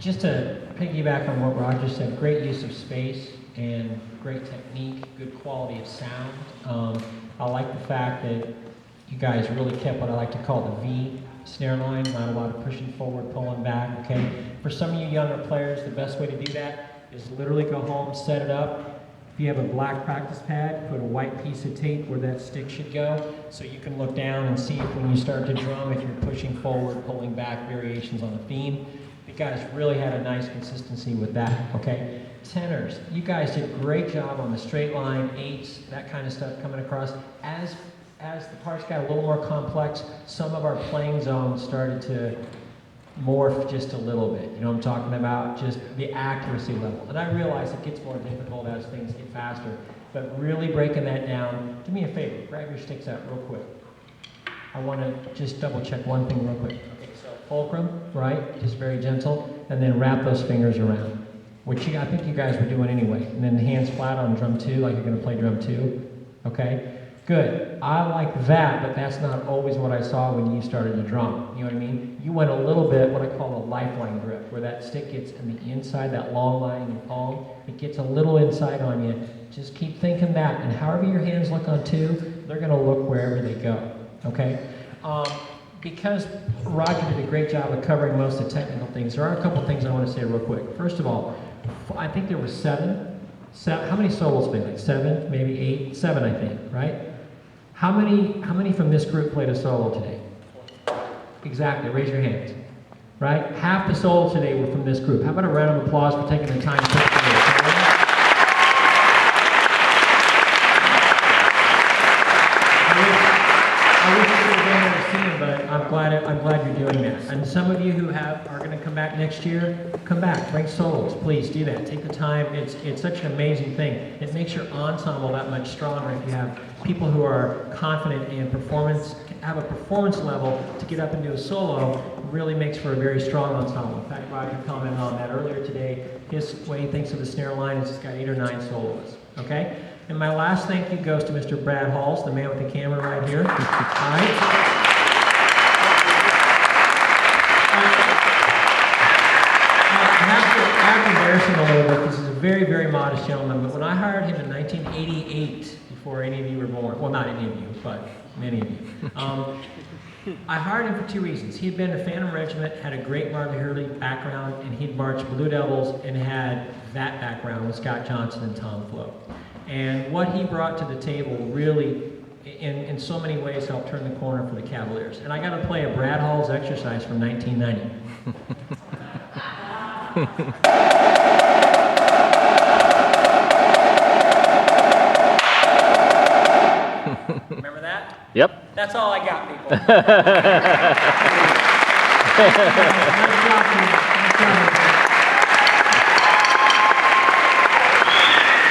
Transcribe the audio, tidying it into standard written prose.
just to piggyback on what Roger said, great use of space and great technique, good quality of sound. I like the fact that you guys really kept what I like to call the V snare line, not a lot of pushing forward, pulling back, okay? For some of you younger players, the best way to do that is literally go home, set it up. If you have a black practice pad, put a white piece of tape where that stick should go, so you can look down and see if when you start to drum, if you're pushing forward, pulling back, variations on the theme. You guys really had a nice consistency with that, okay? Tenors, you guys did a great job on the straight line, eights, that kind of stuff coming across. As the parts got a little more complex, some of our playing zones started to morph just a little bit. You know what I'm talking about? Just the accuracy level. And I realize it gets more difficult as things get faster, but really breaking that down. Do me a favor, grab your sticks out real quick. I want to just double check one thing real quick. Okay, so fulcrum, right? Just very gentle, and then wrap those fingers around, which I think you guys were doing anyway. And then hands flat on drum 2, like you're going to play drum 2. Okay? Good. I like that, but that's not always what I saw when you started to drum. You know what I mean? You went a little bit what I call a lifeline grip, where that stick gets in the inside, that long line in your palm. It gets a little inside on you. Just keep thinking that, and however your hands look on 2, they're going to look wherever they go. Okay? Because Roger did a great job of covering most of the technical things, there are a couple things I want to say real quick. First of all, I think there were seven. How many solos played? Like 7, maybe 8? 7, I think, right? How many from this group played a solo today? Exactly, raise your hands. Right? Half the solos today were from this group. How about a round of applause for taking the time to put it together? I wish you could have been there to see them, but I'm glad you're doing that. And some of you who are going to come back next year, come back, bring solos, please do that. Take the time. It's such an amazing thing. It makes your ensemble that much stronger if you have people who are confident in performance, have a performance level to get up and do a solo. Really makes for a very strong ensemble. In fact, Roger commented on that earlier today. His way he thinks of the snare line is it's got 8 or 9 soloists. Okay? And my last thank you goes to Mr. Brad Halls, the man with the camera right here. All right. I have to embarrass him a little bit. This is a very, very modest gentleman. But when I hired him in 1988, before any of you were born, well, not any of you, but many of you, I hired him for 2 reasons. He had been a Phantom Regiment, had a great Marvin Hurley background, and he'd marched Blue Devils and had that background with Scott Johnson and Tom Flo. And what he brought to the table really, in so many ways, helped turn the corner for the Cavaliers. And I got to play a Brad Halls exercise from 1990. Remember that? Yep. That's all I got, people. Nice job.